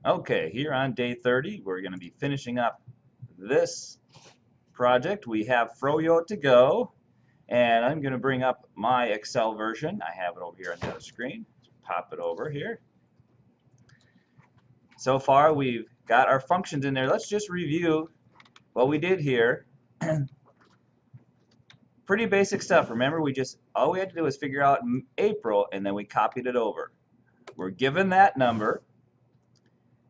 Okay, here on day 30, we're going to be finishing up this project. We have Froyo to go, and I'm going to bring up my Excel version. I have it over here on the other screen. Pop it over here. So far, we've got our functions in there. Let's just review what we did here. Pretty basic stuff. Remember, all we had to do was figure out April, and then we copied it over. We're given that number.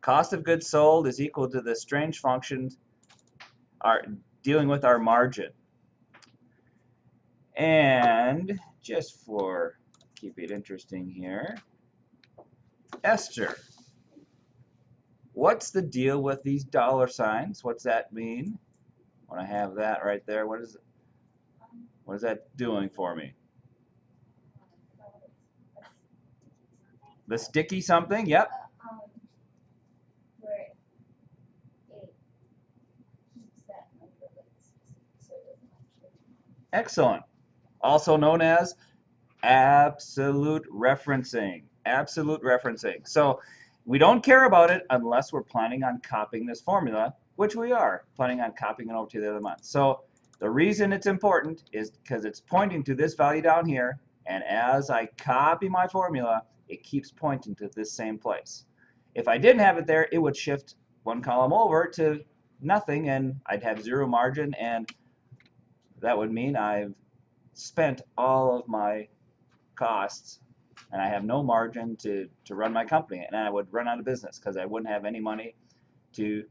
Cost of goods sold is equal to the strange function dealing with our margin. And just for keep it interesting here, Esther, what's the deal with these dollar signs? What's that mean? When I have that right there, what is that doing for me? The sticky something? Yep. Excellent. Also known as absolute referencing. Absolute referencing. So we don't care about it unless we're planning on copying this formula, which we are planning on copying it over to the other month. So the reason it's important is because it's pointing to this value down here, and as I copy my formula, it keeps pointing to this same place. If I didn't have it there, it would shift one column over to nothing, and I'd have zero margin, and that would mean I've spent all of my costs and I have no margin to run my company, and I would run out of business because I wouldn't have any money to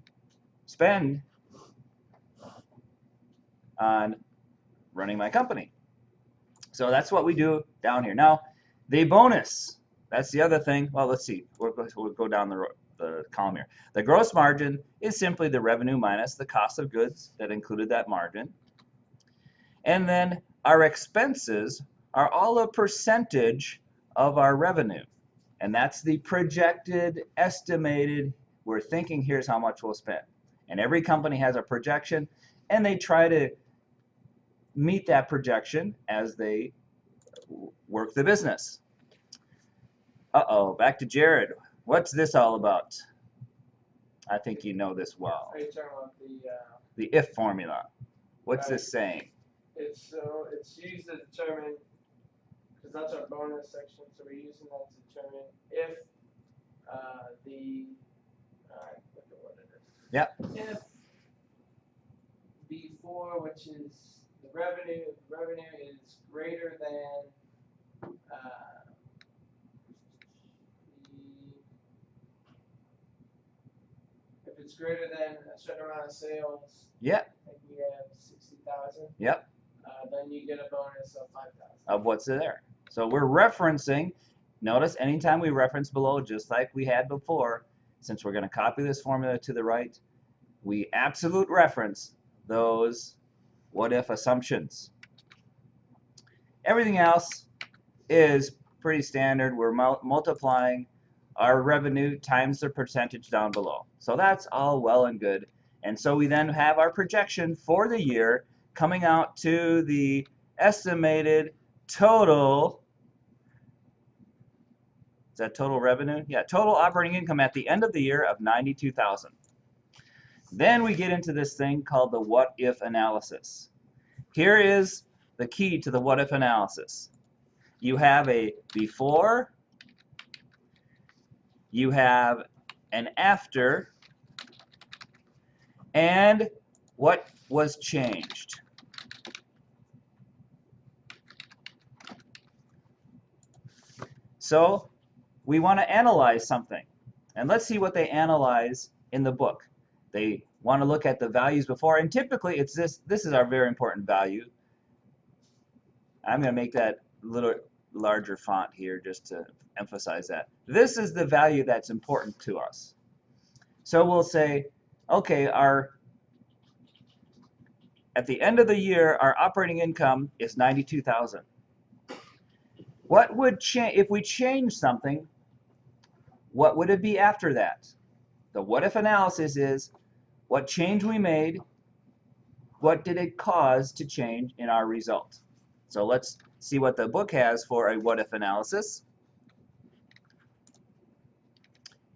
spend on running my company. So that's what we do down here. Now, the bonus, that's the other thing. Well, let's see. We'll go down the column here. The gross margin is simply the revenue minus the cost of goods that included that margin. And then our expenses are all a percentage of our revenue. And that's the projected, estimated, we're thinking here's how much we'll spend. And every company has a projection, and they try to meet that projection as they work the business. Uh-oh, back to Jared. What's this all about? I think you know this well. Are you talking about the if formula? What's this saying? It's used to determine, because that's our bonus section, so we're using that to determine if look at what it is. Yep. If before, which is the revenue is greater than if it's greater than a certain amount of sales. Yep. Like we have 60,000. Yep. Then you get a bonus of 5,000. Of what's there. So we're referencing. Notice anytime we reference below, just like we had before, since we're going to copy this formula to the right, we absolute reference those what if assumptions. Everything else is pretty standard. We're multiplying our revenue times the percentage down below. So that's all well and good. And so we then have our projection for the year coming out to the estimated total. Is that total revenue? Yeah, total operating income at the end of the year of $92,000. Then we get into this thing called the what if analysis. Here is the key to the what if analysis. You have a before, you have an after, and what was changed. So we want to analyze something. And let's see what they analyze in the book. They want to look at the values before, and typically it's this is our very important value. I'm going to make that a little larger font here just to emphasize that. This is the value that's important to us. So we'll say, okay, at the end of the year, our operating income is $92,000. What would change if we change something? What would it be after that? The what if analysis is what change we made, what did it cause to change in our result? So let's see what the book has for a what if analysis.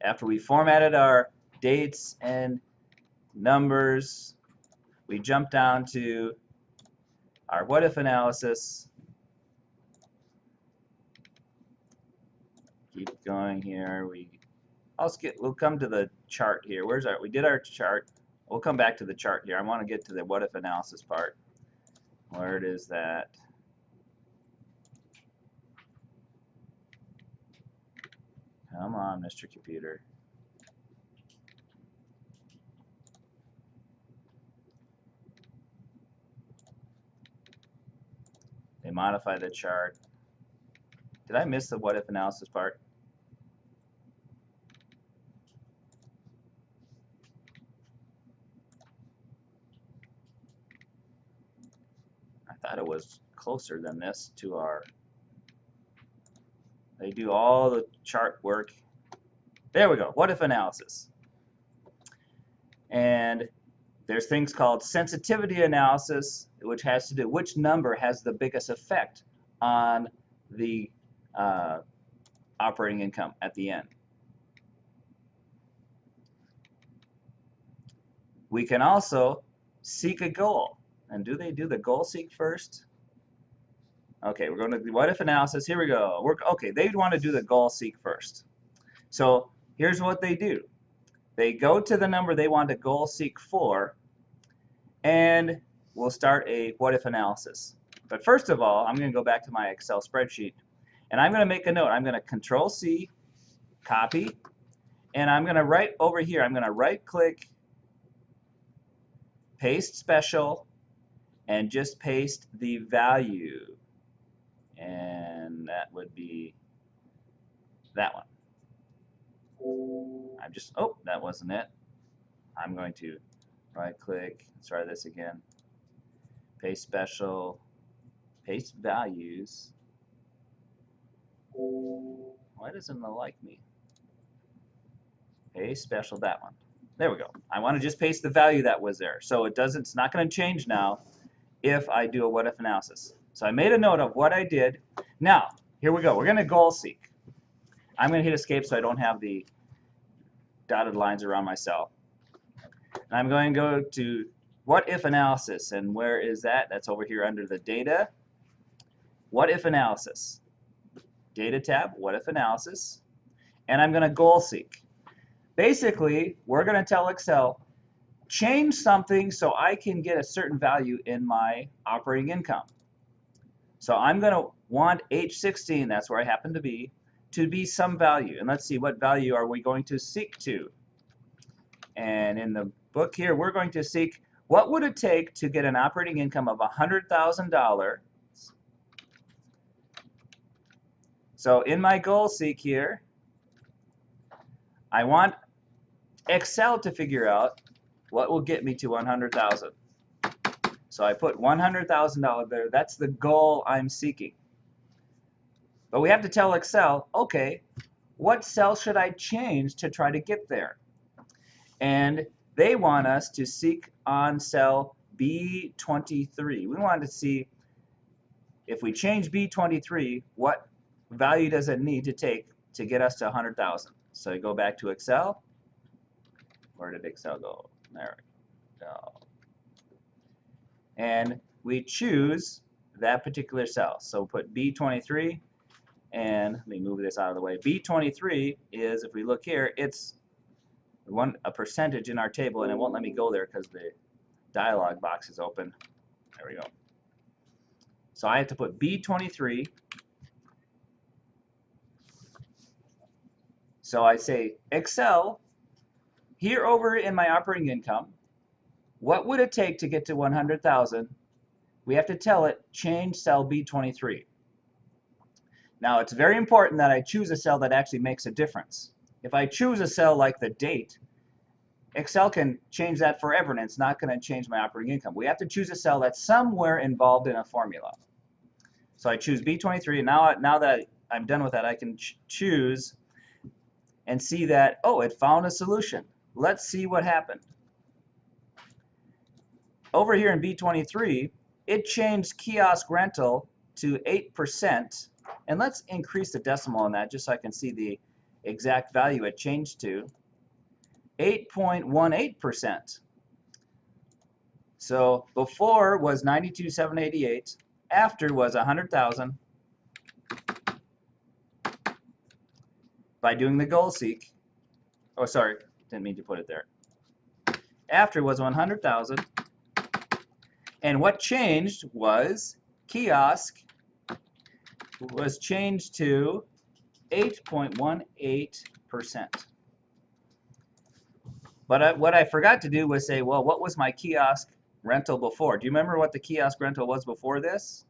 after we formatted our dates and numbers, we jump down to our what if analysis. Keep going here. We'll come to the chart here. We did our chart. We'll come back to the chart here. I want to get to the what if analysis part. Where it is that? Come on, Mr. Computer. They modify the chart. Did I miss the what if analysis part? I thought it was closer than this to our. They do all the chart work. There we go, what if analysis. And there's things called sensitivity analysis, which has to do which number has the biggest effect on the operating income at the end. We can also seek a goal. And do they do the goal seek first? Okay, we're going to do what if analysis. Here we go. Okay, they want to do the goal seek first. So here's what they do. They go to the number they want to goal seek for, and we'll start a what if analysis. But first of all, I'm going to go back to my Excel spreadsheet, and I'm going to make a note. I'm going to Control C, copy, and I'm going to write over here. I'm going to right click, paste special, and just paste the value. And that would be that one. Oh, that wasn't it. I'm going to right click, let's try this again. Paste special, paste values. Why doesn't it like me? Paste special, that one. There we go. I want to just paste the value that was there. So it's not going to change now if I do a what if analysis. So I made a note of what I did. Now, here we go. We're going to goal seek. I'm going to hit escape so I don't have the dotted lines around my cell. And I'm going to go to what if analysis. And where is that? That's over here under the data. What if analysis. Data tab, what if analysis. And I'm going to goal seek. Basically, we're going to tell Excel, change something so I can get a certain value in my operating income. So I'm going to want H16, that's where I happen to be some value. And let's see, what value are we going to seek to? And in the book here, we're going to seek, what would it take to get an operating income of $100,000? So in my goal seek here, I want Excel to figure out what will get me to $100,000. So I put $100,000 there. That's the goal I'm seeking. But we have to tell Excel, okay, what cell should I change to try to get there? And they want us to seek on cell B23. We want to see if we change B23, what value does it need to take to get us to 100,000? So I go back to Excel. Where did Excel go? There we go. And we choose that particular cell. So put B23, and let me move this out of the way. B23 is, if we look here, it's a percentage in our table, and it won't let me go there because the dialog box is open. There we go. So I have to put B23. So I say, Excel, here over in my operating income, what would it take to get to 100,000? We have to tell it, change cell B23. Now, it's very important that I choose a cell that actually makes a difference. If I choose a cell like the date, Excel can change that forever, and it's not going to change my operating income. We have to choose a cell that's somewhere involved in a formula. So I choose B23, and now that I'm done with that, I can choose and see that, oh, it found a solution. Let's see what happened. Over here in B23, it changed kiosk rental to 8%. And let's increase the decimal on that just so I can see the exact value. It changed to 8.18%. So before was 92,788, after was 100,000 by doing the goal seek. Oh, sorry, didn't mean to put it there. After was 100,000, and what changed was kiosk was changed to 8.18%. But what I forgot to do was say, well, what was my kiosk rental before? Do you remember what the kiosk rental was before this?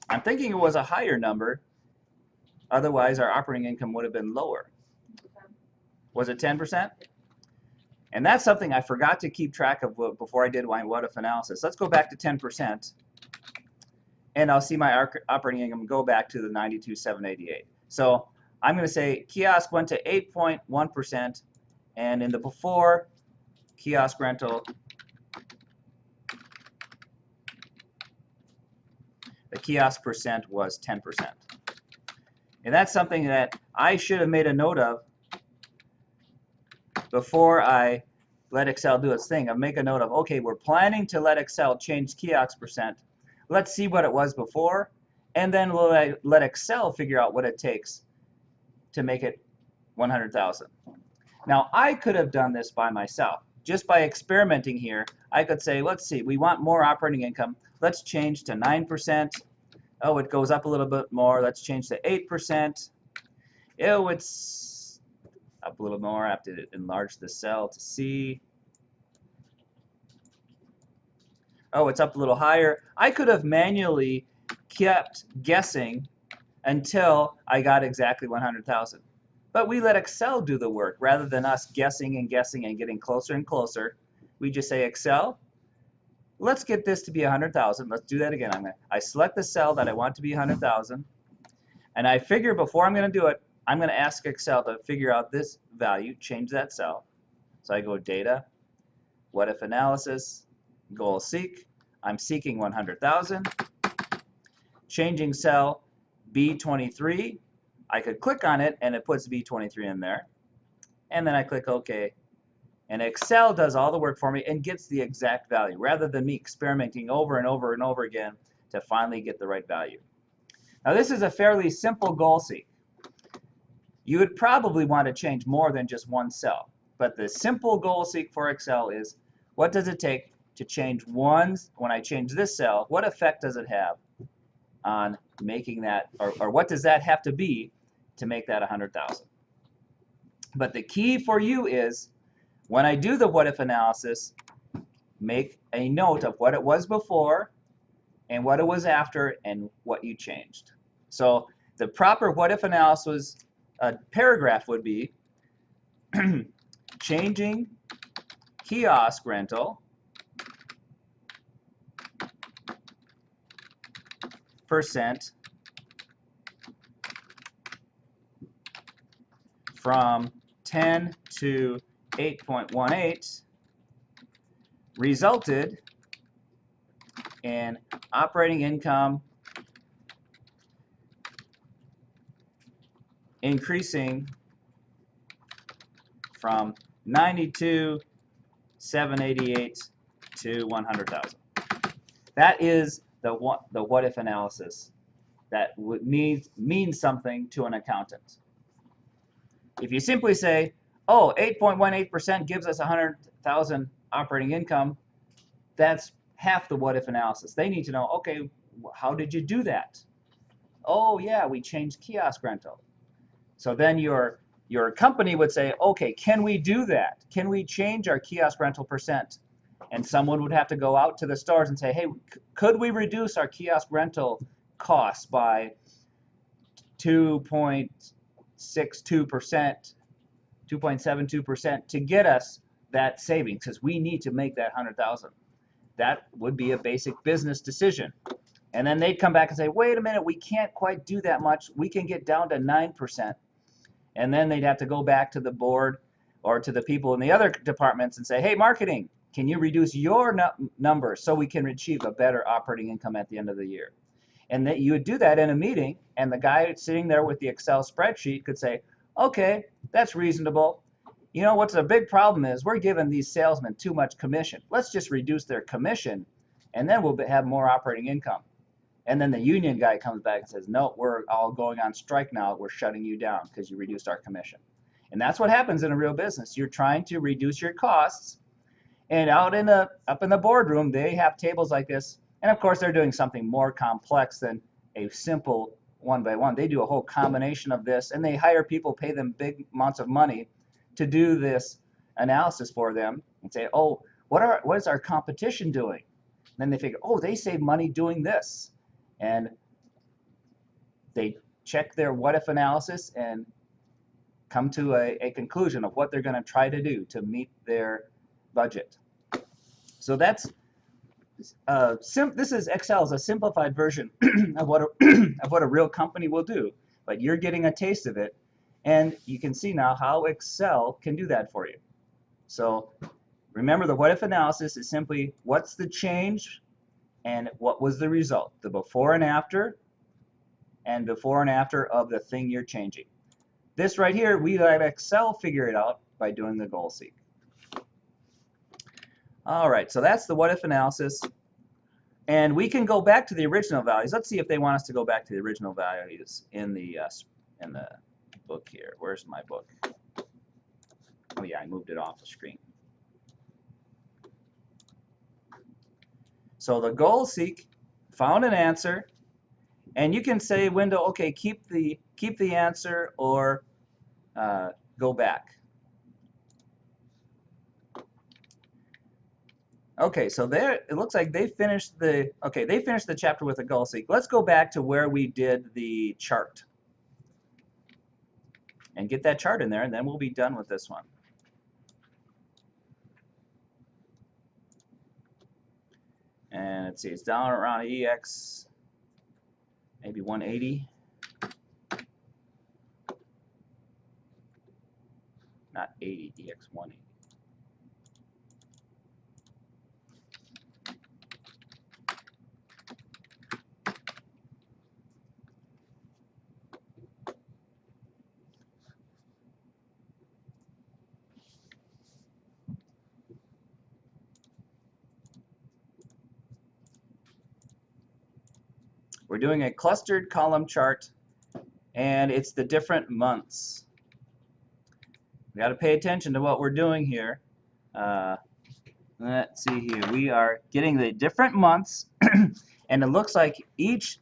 I'm thinking it was a higher number. Otherwise, our operating income would have been lower. Was it 10%? And that's something I forgot to keep track of before I did my what-if analysis. Let's go back to 10%, and I'll see my operating income go back to the 92,788. So I'm going to say kiosk went to 8.1%, and in the before, kiosk rental, the kiosk percent was 10%. And that's something that I should have made a note of before I let Excel do its thing. I'll make a note of, okay, we're planning to let Excel change kiosk percent. Let's see what it was before, and then we'll let Excel figure out what it takes to make it 100,000. Now, I could have done this by myself. Just by experimenting here, I could say, let's see, we want more operating income. Let's change to 9%. Oh, it goes up a little bit more. Let's change to 8%. Oh, it's up a little more. I have to enlarge the cell to see. Oh, it's up a little higher. I could have manually kept guessing until I got exactly 100,000. But we let Excel do the work rather than us guessing and guessing and getting closer and closer. We just say, Excel, let's get this to be 100,000. Let's do that again. I select the cell that I want to be 100,000, and I figure before I'm going to do it, I'm going to ask Excel to figure out this value, change that cell. So I go Data, What If Analysis, Goal Seek. I'm seeking 100,000. Changing cell B23. I could click on it and it puts B23 in there. And then I click OK. And Excel does all the work for me and gets the exact value rather than me experimenting over and over and over again to finally get the right value. Now this is a fairly simple goal seek. You would probably want to change more than just one cell. But the simple goal seek for Excel is, what does it take to change one? When I change this cell, what effect does it have on making that, or what does that have to be to make that 100,000? But the key for you is, when I do the what if analysis, make a note of what it was before and what it was after and what you changed. So the proper what if analysis paragraph would be changing kiosk rental percent from 10 to 8.18 resulted in operating income increasing from 92,788 to 100,000. That is the what if analysis that would mean something to an accountant. If you simply say, oh, 8.18% gives us 100,000 operating income, that's half the what if analysis. They need to know, okay, how did you do that? Oh yeah, we changed kiosk rental. So then your company would say, okay, can we do that? Can we change our kiosk rental percent? And someone would have to go out to the stores and say, hey, could we reduce our kiosk rental costs by 2.62%, 2.72% to get us that savings, because we need to make that 100,000. That would be a basic business decision. And then they'd come back and say, wait a minute, we can't quite do that much. We can get down to 9%. And then they'd have to go back to the board or to the people in the other departments and say, hey, marketing, Can you reduce your number so we can achieve a better operating income at the end of the year? And that you would do that in a meeting, and the guy sitting there with the Excel spreadsheet could say, okay, that's reasonable. You know, what's a big problem is we're giving these salesmen too much commission. Let's just reduce their commission, and then we'll have more operating income. And then the union guy comes back and says, no, we're all going on strike now. We're shutting you down because you reduced our commission. And that's what happens in a real business. You're trying to reduce your costs, and up in the boardroom, they have tables like this. And of course, they're doing something more complex than a simple one-by-one. They do a whole combination of this, and they hire people, pay them big amounts of money to do this analysis for them and say, oh, what is our competition doing? And then they figure, oh, they save money doing this. And they check their what-if analysis and come to a conclusion of what they're going to try to do to meet their budget. So that's this is Excel is a simplified version of what a real company will do, but you're getting a taste of it, and you can see now how Excel can do that for you. So remember, the what-if analysis is simply what's the change and what was the result, the before and after of the thing you're changing. This right here, we let Excel figure it out by doing the goal seek. All right, so that's the what-if analysis. And we can go back to the original values. Let's see if they want us to go back to the original values in the book here. Where's my book? Oh yeah, I moved it off the screen. So the goal seek found an answer, and you can say window, okay, keep the answer or go back. Okay, so there it looks like they finished the chapter with a goal seek. Let's go back to where we did the chart and get that chart in there, and then we'll be done with this one. And let's see, it's down around EX maybe 180. Not 80, EX 180. We're doing a clustered column chart, and it's the different months. We got to pay attention to what we're doing here. Let's see here. We are getting the different months, and it looks like each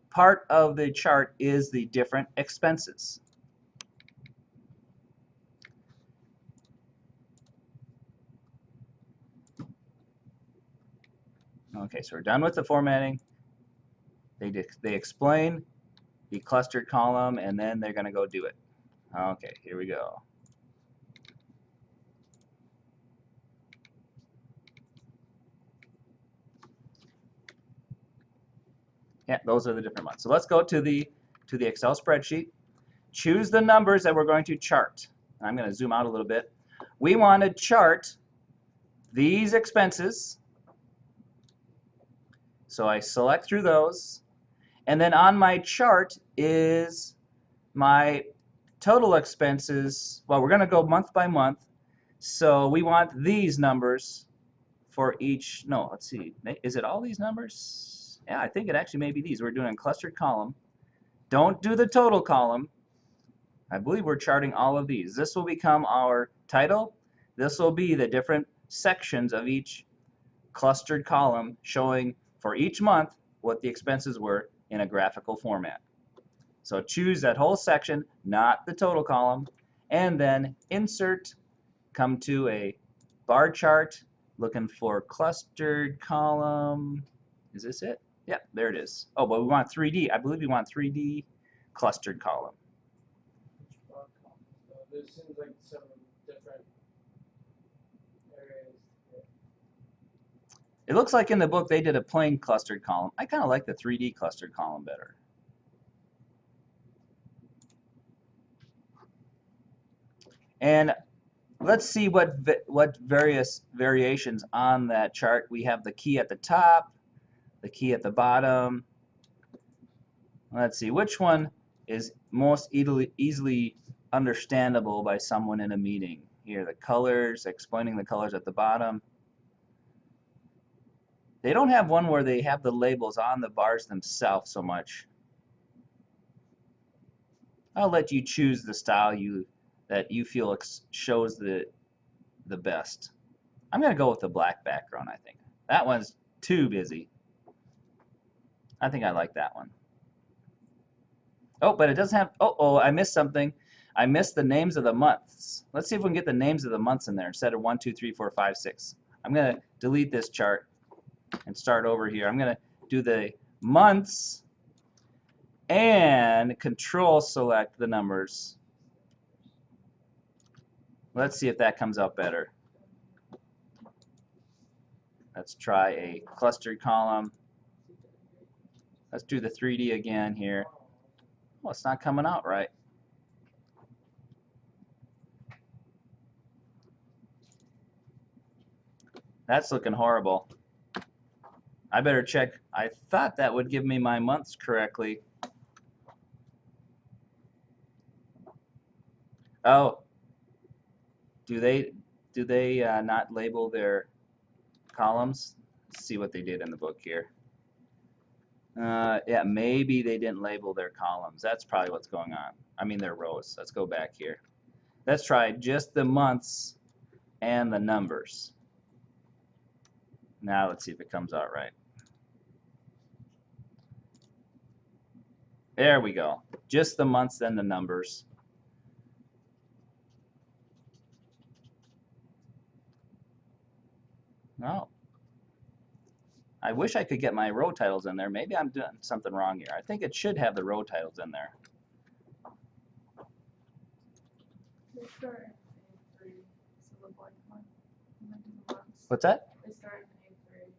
part of the chart is the different expenses. Okay, so we're done with the formatting. They explain the clustered column, and then they're going to go do it. Okay, here we go. Yeah, those are the different months. So let's go to the Excel spreadsheet. Choose the numbers that we're going to chart. I'm going to zoom out a little bit. We want to chart these expenses. So I select through those. And then on my chart is my total expenses. Well, we're going to go month by month. So we want these numbers for each. No, let's see. Is it all these numbers? Yeah, I think it actually may be these. We're doing a clustered column. Don't do the total column. I believe we're charting all of these. This will become our title. This will be the different sections of each clustered column showing for each month what the expenses were in a graphical format. So choose that whole section, not the total column, and then insert, come to a bar chart, looking for clustered column. Is this it? Yeah, there it is. Oh, but we want 3D. I believe we want 3D clustered column. There seems like some different areas. It looks like in the book they did a plain clustered column. I kind of like the 3D clustered column better. And Let's see what various variations on that chart. We have the key at the top, the key at the bottom. Let's see which one is most easily understandable by someone in a meeting. Here, the colors, explaining the colors at the bottom. They don't have one where they have the labels on the bars themselves so much. I'll let you choose the style that you feel shows the best. I'm going to go with the black background, I think. That one's too busy. I think I like that one. Oh, but it doesn't have, oh, I missed something. I missed the names of the months. Let's see if we can get the names of the months in there instead of 1, 2, 3, 4, 5, 6. I'm going to delete this chart and start over here. I'm going to do the months and control select the numbers. Let's see if that comes out better. Let's try a clustered column. Let's do the 3D again here. Oh, it's not coming out right. That's looking horrible. I better check. I thought that would give me my months correctly. Oh, do they not label their columns? Let's see what they did in the book here. Yeah, maybe they didn't label their columns. That's probably what's going on. I mean their rows. Let's go back here. Let's try just the months and the numbers. Now let's see if it comes out right. There we go. Just the months and the numbers. No. I wish I could get my row titles in there. Maybe I'm doing something wrong here. I think it should have the row titles in there. They start in A3, so the blank one. And then do the months. What's that? They start in A3.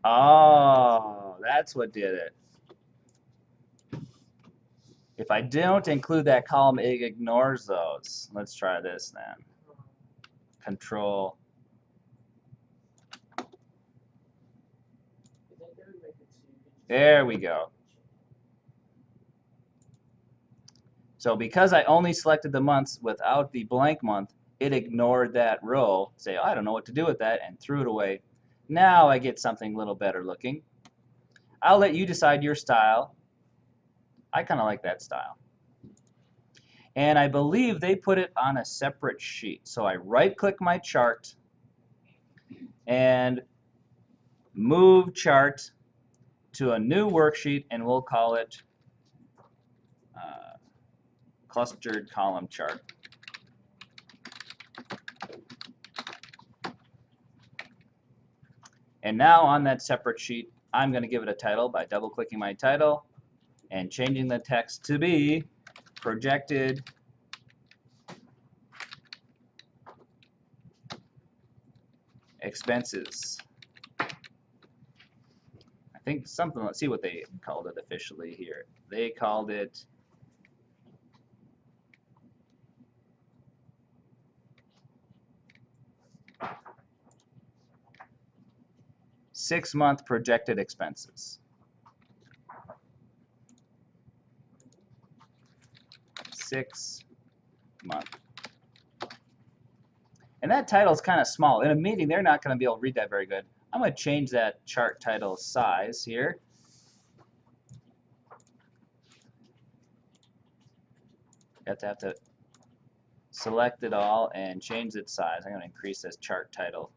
Oh, that's what did it. If I don't include that column, it ignores those. Let's try this then. Control. There we go. So because I only selected the months without the blank month, it ignored that row. Say, oh, I don't know what to do with that, and threw it away. Now I get something a little better looking. I'll let you decide your style. I kind of like that style. And I believe they put it on a separate sheet. So I right-click my chart and move chart to a new worksheet, and we'll call it clustered column chart. And now on that separate sheet, I'm going to give it a title by double-clicking my title and changing the text to be projected expenses. I think something, let's see what they called it officially here. They called it six-month projected expenses. 6 month. And that title is kind of small. In a meeting, they're not going to be able to read that very good. I'm going to change that chart title size here. You have to select it all and change its size. I'm going to increase this chart title.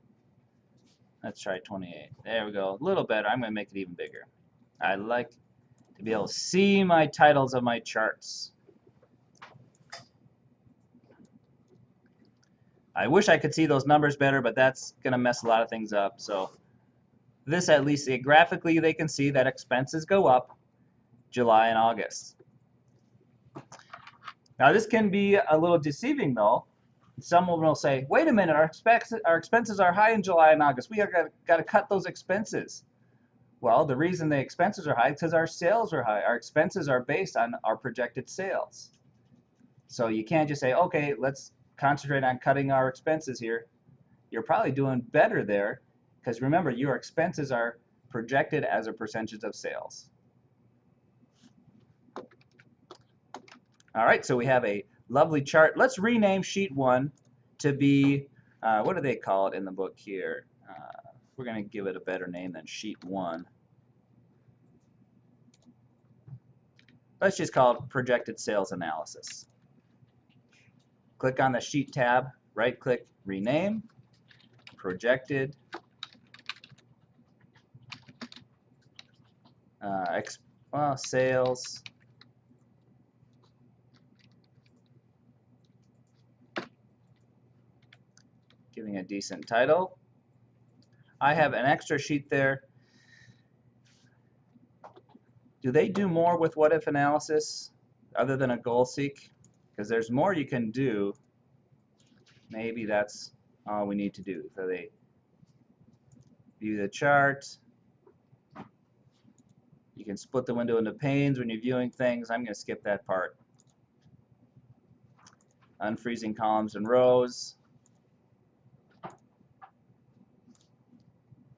Let's try 28. There we go. A little better. I'm going to make it even bigger. I like to be able to see my titles of my charts. I wish I could see those numbers better, but that's going to mess a lot of things up. So this, at least graphically, they can see that expenses go up July and August. Now this can be a little deceiving though. Someone will say, wait a minute, our expenses are high in July and August. We got to cut those expenses. Well, the reason the expenses are high is because our sales are high. Our expenses are based on our projected sales. So you can't just say, okay, let's concentrate on cutting our expenses here, you're probably doing better there, because remember, your expenses are projected as a percentage of sales. All right, so we have a lovely chart. Let's rename sheet 1 to be, what do they call it in the book here? We're going to give it a better name than sheet 1. Let's just call it projected sales analysis. Click on the sheet tab, right click, rename, projected sales giving a decent title. I have an extra sheet there. Do they do more with what if analysis other than a goal seek? Because there's more you can do. Maybe that's all we need to do. So they view the chart. You can split the window into panes when you're viewing things. I'm going to skip that part. Unfreezing columns and rows.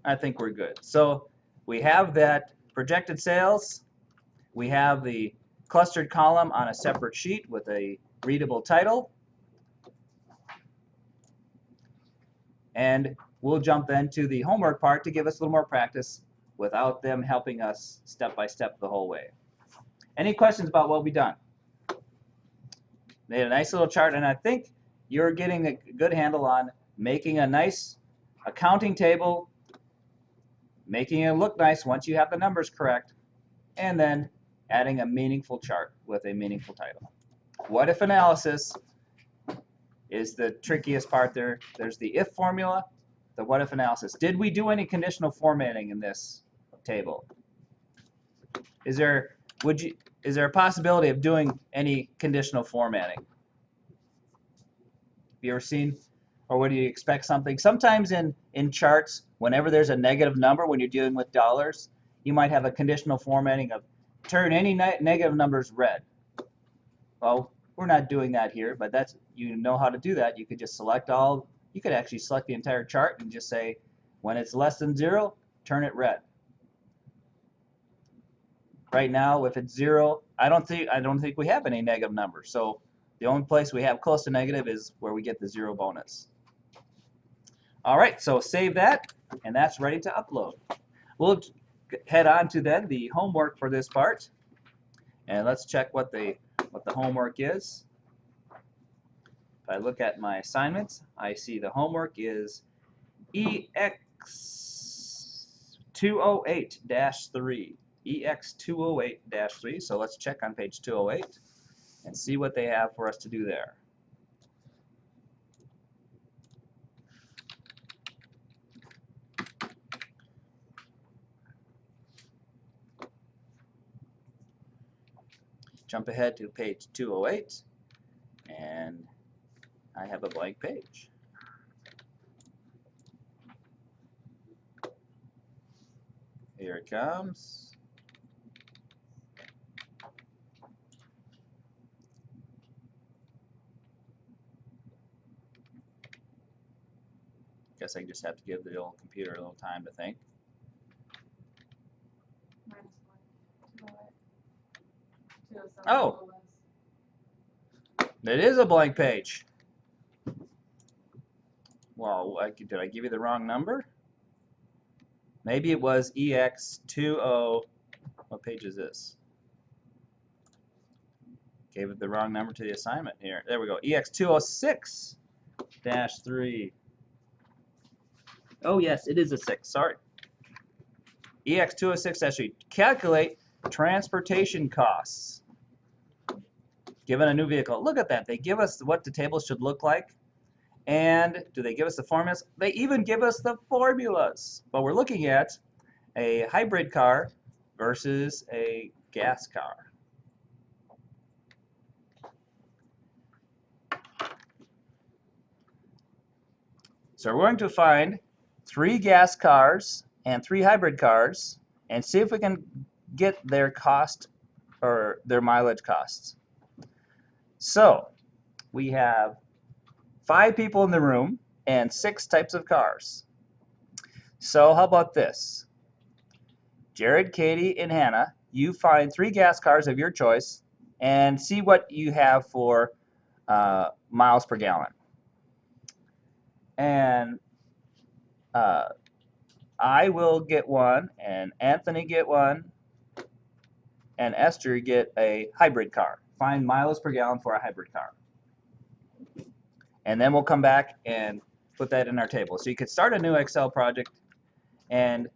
I think we're good. So we have that projected sales. We have the clustered column on a separate sheet with a readable title. And we'll jump then to the homework part to give us a little more practice without them helping us step by step the whole way. Any questions about what we've done? Made a nice little chart, and I think you're getting a good handle on making a nice accounting table, making it look nice once you have the numbers correct, and then adding a meaningful chart with a meaningful title. What if analysis is the trickiest part there. There's the if formula, the what if analysis. Did we do any conditional formatting in this table? Is there a possibility of doing any conditional formatting? Have you ever seen, or would you expect something? Sometimes in charts, whenever there's a negative number, when you're dealing with dollars, you might have a conditional formatting of turn any negative numbers red. Well, we're not doing that here, but that's, you know how to do that. You could just select all, you could actually select the entire chart and just say, when it's less than 0, turn it red. Right now, if it's 0, I don't think we have any negative numbers. So the only place we have close to negative is where we get the 0 bonus. All right, so save that, and that's ready to upload. We'll head on to then the homework for this part, and let's check what the homework is. If I look at my assignments, I see the homework is EX208-3. EX208-3. So let's check on page 208 and see what they have for us to do there. Jump ahead to page 208, and I have a blank page. Here it comes. Guess I just have to give the old computer a little time to think. Oh, it is a blank page. Well, did I give you the wrong number? Maybe it was EX20. What page is this? Gave it the wrong number to the assignment here. There we go. EX206-3. Oh yes, it is a 6. Sorry. EX206-3. Calculate transportation costs given a new vehicle. Look at that. They give us what the table should look like. And do they give us the formulas? They even give us the formulas. But we're looking at a hybrid car versus a gas car. So we're going to find 3 gas cars and 3 hybrid cars and see if we can get their cost or their mileage costs. So we have 5 people in the room and 6 types of cars. So how about this? Jared, Katie, and Hannah, you find 3 gas cars of your choice and see what you have for miles per gallon. And I will get one, and Anthony get one, and Esther get a hybrid car. Find miles per gallon for a hybrid car. And then we'll come back and put that in our table. So you could start a new Excel project and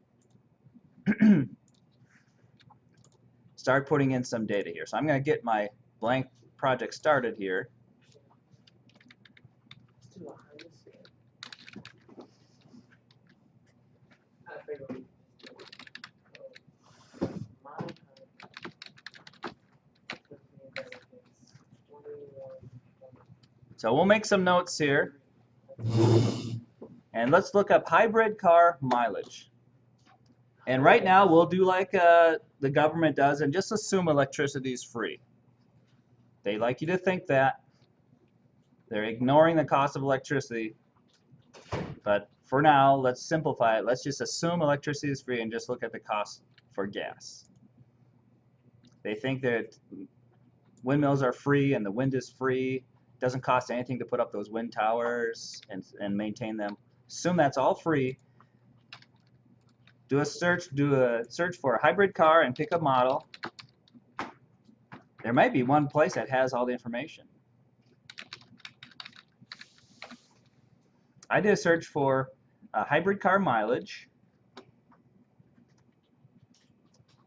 start putting in some data here. So I'm going to get my blank project started here. Let's do a high scale. I figure we So we'll make some notes here. And let's look up hybrid car mileage. And right now we'll do like the government does and just assume electricity is free. They like you to think that. They're ignoring the cost of electricity. But for now, let's simplify it. Let's just assume electricity is free and just look at the cost for gas. They think that windmills are free and the wind is free. It doesn't cost anything to put up those wind towers and maintain them. Assume that's all free. Do a search for a hybrid car and pick a model. There might be one place that has all the information. I did a search for hybrid car mileage,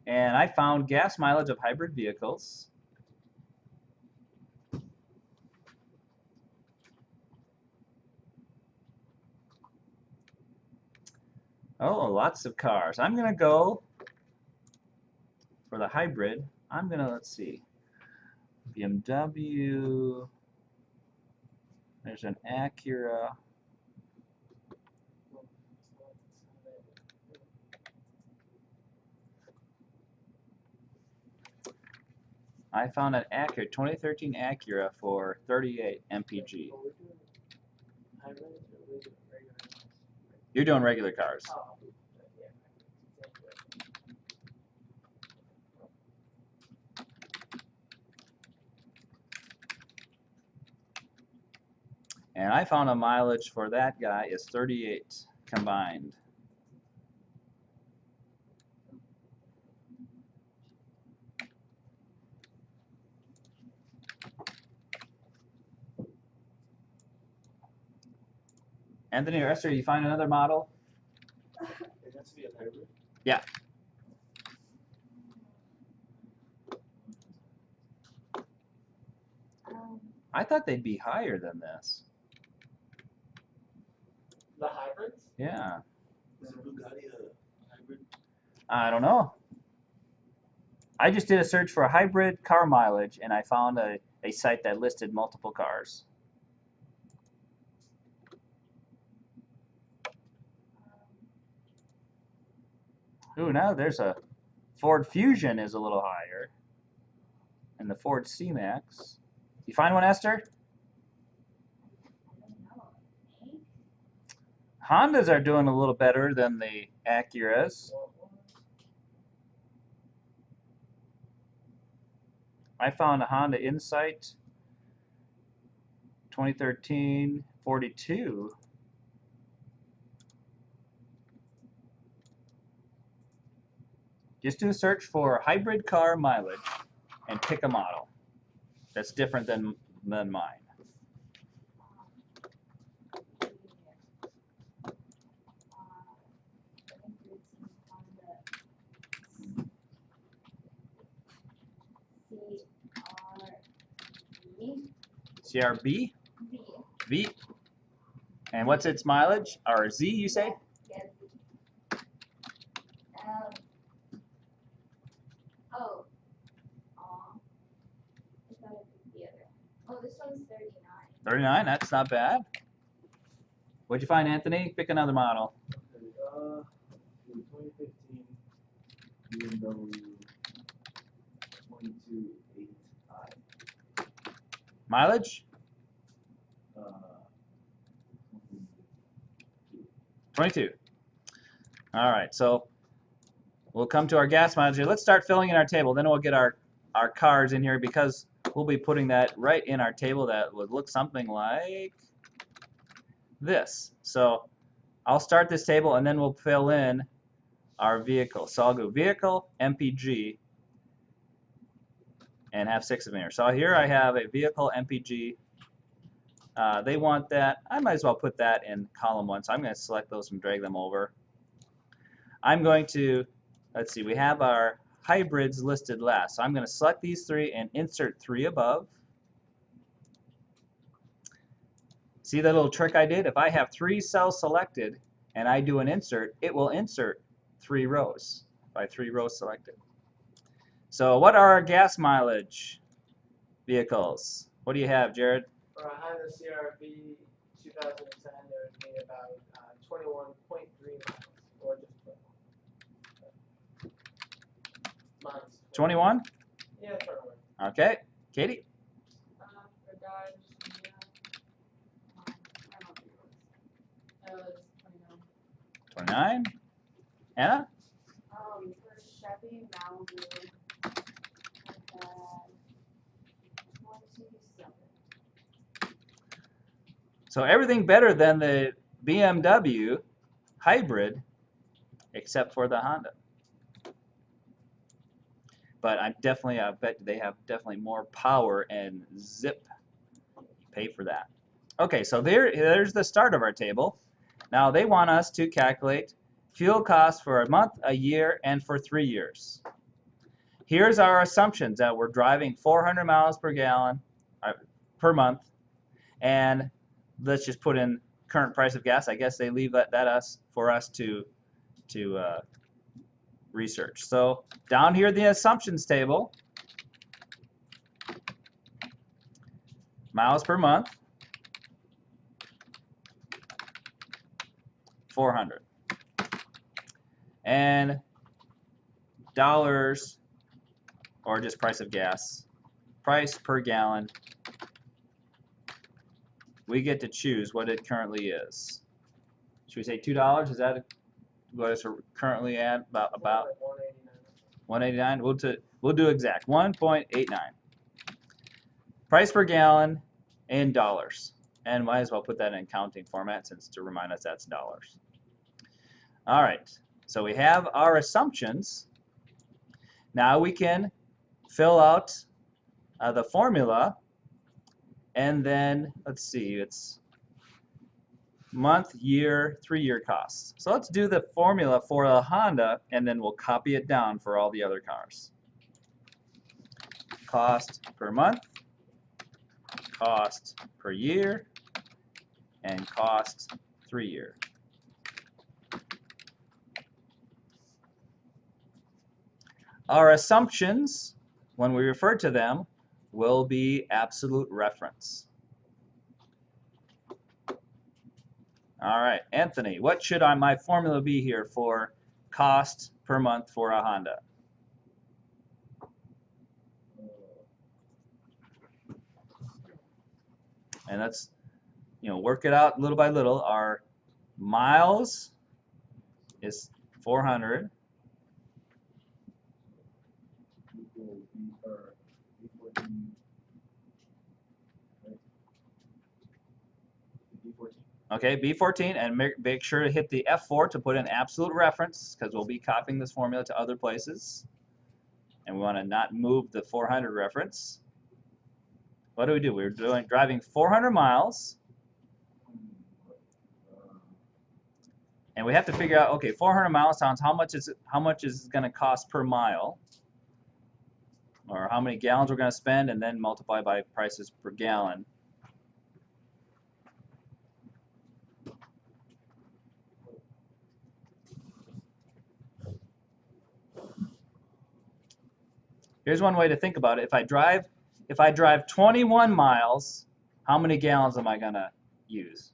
and I found gas mileage of hybrid vehicles. Oh, lots of cars. I'm going to go for the hybrid. I'm going to, let's see, BMW. There's an Acura. I found an Acura, 2013 Acura for 38 mpg. You're doing regular cars. And I found a mileage for that guy is 38 combined. Anthony or Esther, you find another model? It has to be a hybrid. Yeah. I thought they'd be higher than this. The hybrids? Yeah. Is the Bugatti a hybrid? I don't know. I just did a search for a hybrid car mileage, and I found a site that listed multiple cars. Ooh, now there's a Ford Fusion is a little higher, and the Ford C-Max. You find one, Esther? Hondas are doing a little better than the Acuras. I found a Honda Insight 2013 42. Just do a search for hybrid car mileage and pick a model that's different than mine. CRB? V. And what's its mileage? Or Z, you say? Yes. I thought it was the other. Oh, this one's 39. 39, that's not bad. What'd you find, Anthony? Pick another model. Okay, 2015 BMW 228i. Mileage? 22. All right, so we'll come to our gas mileage here. Let's start filling in our table. Then we'll get our cars in here because we'll be putting that right in our table that would look something like this. So I'll start this table and then we'll fill in our vehicle. So I'll go vehicle, MPG, and have 6 of them here. So here I have a vehicle, MPG. They want that. I might as well put that in column 1. So I'm going to select those and drag them over. I'm going to, let's see, we have our hybrids listed last. So I'm going to select these 3 and insert 3 above. See the little trick I did? If I have 3 cells selected and I do an insert, it will insert 3 rows by 3 rows selected. So what are our gas mileage vehicles? What do you have, Jared? For a Honda CR-V 2010, there would be about 21.3 miles, or just 12 months. 21? Yeah, 21. Okay. Katie? For Dodge, yeah. I don't think it was 29. 29? Anna? For Chevy Malibu, I had 27. So everything better than the BMW hybrid except for the Honda. But I bet they have definitely more power and zip. Pay for that. Okay, so there's the start of our table. Now they want us to calculate fuel costs for a month, a year, and for 3 years. Here's our assumptions that we're driving 400 miles per gallon per month, and let's just put in current price of gas. I guess they leave that for us to research. So down here, the assumptions table, miles per month, 400, and dollars, or just price of gas, price per gallon. We get to choose what it currently is. Should we say $2? Is that what it's currently at? About 189. $1.89. We'll do exact 1.89. Price per gallon in dollars, and might as well put that in counting format since to remind us that's dollars. All right. So we have our assumptions. Now we can fill out the formula, and then let's see, it's month, year, 3-year costs. So let's do the formula for a Honda, and then we'll copy it down for all the other cars. Cost per month, cost per year, and cost 3-year. Our assumptions, when we refer to them, will be absolute reference. All right, Anthony, what should my formula be here for cost per month for a Honda? And let's, work it out little by little. Our miles is 400. Okay, B14, and make sure to hit the F4 to put in absolute reference, because we'll be copying this formula to other places. And we want to not move the 400 reference. What do? We're driving 400 miles. And we have to figure out, okay, 400 miles times how much is it going to cost per mile? Or how many gallons we're going to spend, and then multiply by prices per gallon. Here's one way to think about it. If I drive 21 miles, how many gallons am I going to use?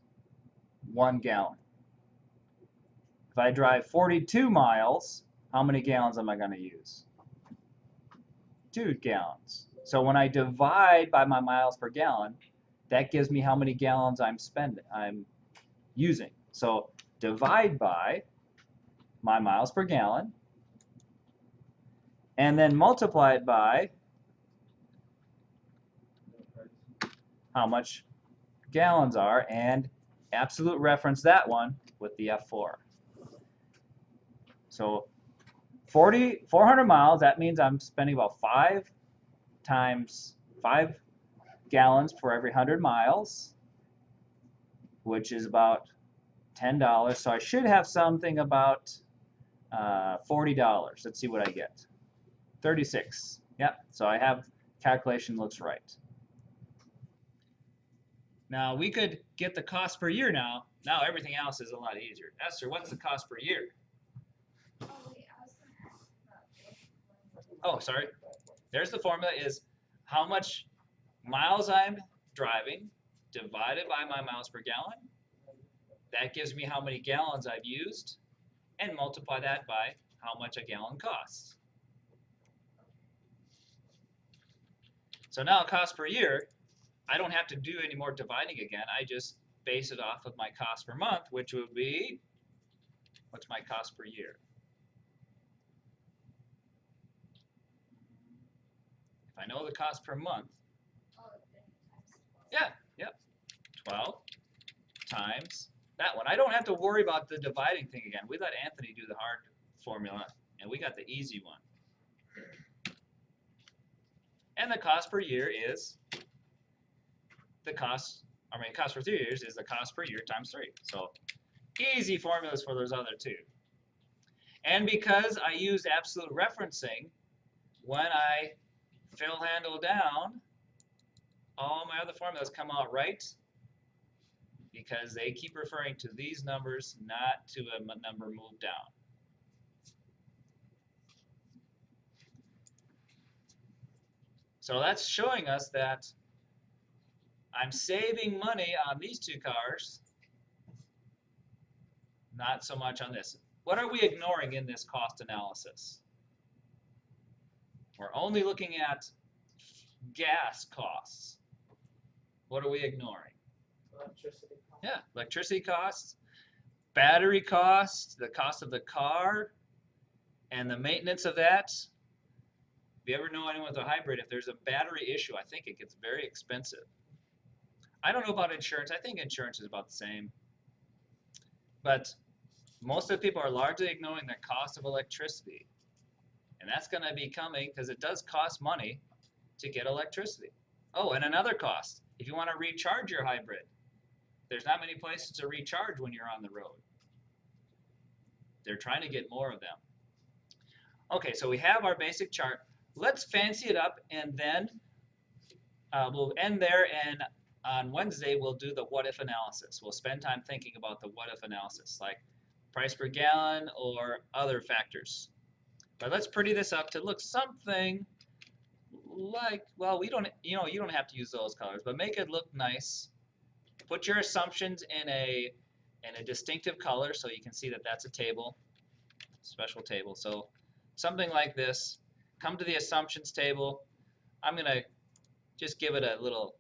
1 gallon. If I drive 42 miles, how many gallons am I going to use? 2 gallons. So when I divide by my miles per gallon, that gives me how many gallons I'm using. So divide by my miles per gallon, and then multiply it by how much gallons are, and absolute reference that one with the F4. So 400 miles, that means I'm spending about 5 times 5 gallons for every 100 miles, which is about $10. So I should have something about $40. Let's see what I get. 36. Yep, so I have, calculation looks right. Now we could get the cost per year now. Now everything else is a lot easier. Esther, what's the cost per year? Oh, wait, I was gonna ask about this. Oh, sorry. There's the formula, is how much miles I'm driving divided by my miles per gallon. That gives me how many gallons I've used, and multiply that by how much a gallon costs. So now cost per year, I don't have to do any more dividing again. I just base it off of my cost per month, which would be, what's my cost per year? If I know the cost per month, Oh, then times 12. yeah, yep, 12 times that one. I don't have to worry about the dividing thing again. We let Anthony do the hard formula, and we got the easy one. And the cost per year is the cost, cost for 3 years is the cost per year times 3. So easy formulas for those other two. And because I used absolute referencing, when I fill handle down, all my other formulas come out right, because they keep referring to these numbers, not to a number moved down. So that's showing us that I'm saving money on these two cars, not so much on this. What are we ignoring in this cost analysis? We're only looking at gas costs. What are we ignoring? Electricity cost. Yeah, electricity costs, battery costs, the cost of the car, and the maintenance of that. If you ever know anyone with a hybrid, if there's a battery issue, I think it gets very expensive. I don't know about insurance. I think insurance is about the same. But most of the people are largely ignoring the cost of electricity. And that's going to be coming because it does cost money to get electricity. Oh, and another cost. If you want to recharge your hybrid, there's not many places to recharge when you're on the road. They're trying to get more of them. Okay, so we have our basic chart. Let's fancy it up, and then we'll end there, and on Wednesday we'll do the what if analysis. We'll spend time thinking about the what if analysis, like price per gallon or other factors. But let's pretty this up to look something like, well, we don't, you don't have to use those colors, but make it look nice. Put your assumptions in a distinctive color so you can see that that's a table, special table. So something like this. Come to the assumptions table. I'm going to just give it a little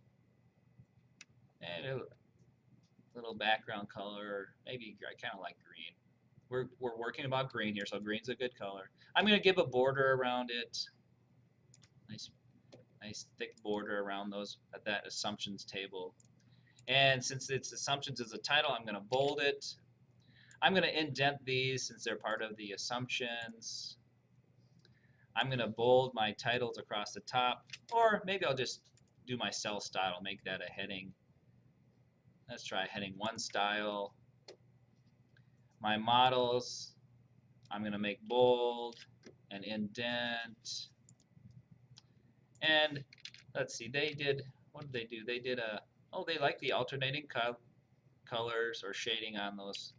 background color. Maybe I kind of like green. We're working about green here, so green's a good color. I'm going to give a border around it. Nice thick border around that assumptions table. And since it's assumptions as a title, I'm going to bold it. I'm going to indent these since they're part of the assumptions. I'm going to bold my titles across the top, or maybe I'll just do my cell style, make that a heading. Let's try heading 1 style. My models, I'm going to make bold and indent. And let's see, what did they do? They did they like the alternating colors or shading on those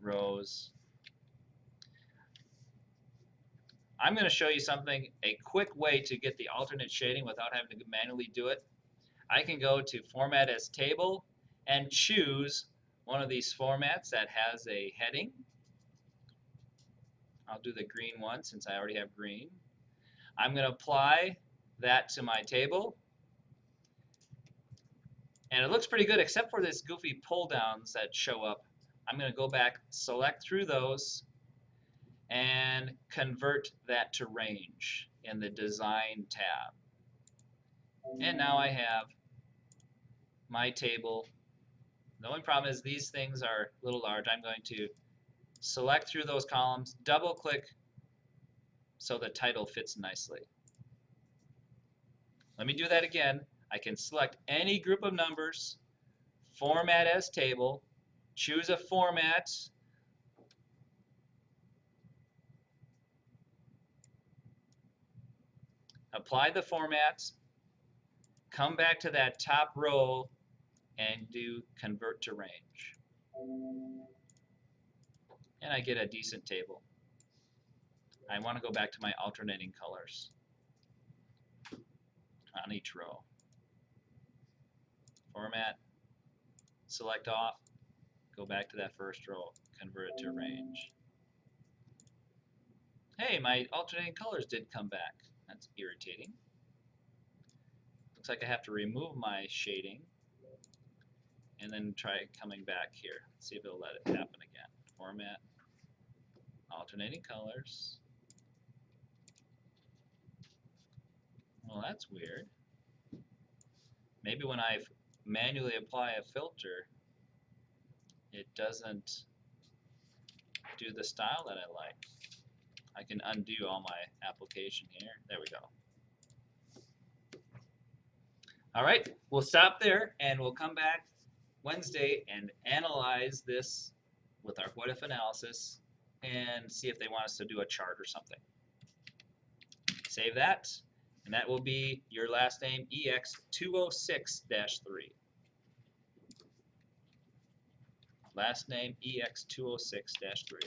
rows. I'm going to show you something, a quick way to get the alternate shading without having to manually do it. I can go to Format as Table and choose one of these formats that has a heading. I'll do the green one since I already have green. I'm going to apply that to my table. And it looks pretty good except for this goofy pull downs that show up I'm going to go back, select through those, and convert that to range in the Design tab. And now I have my table. The only problem is these things are a little large. I'm going to select through those columns, double click so the title fits nicely. Let me do that again. I can select any group of numbers, format as table, choose a format, apply the format, come back to that top row and do convert to range. And I get a decent table. I want to go back to my alternating colors on each row. Format, select off, go back to that first row, convert it to range. Hey, my alternating colors did come back. That's irritating. Looks like I have to remove my shading and then try coming back here. See if it'll let it happen again. Format, alternating colors. Well, that's weird. Maybe when I manually apply a filter, it doesn't do the style that I like. I can undo all my application here. There we go. All right, we'll stop there and we'll come back Wednesday and analyze this with our Whatif analysis and see if they want us to do a chart or something. Save that, and that will be your last name, EX206-3. Last name, EX206-3.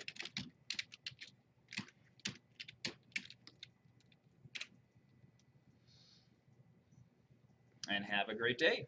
And have a great day.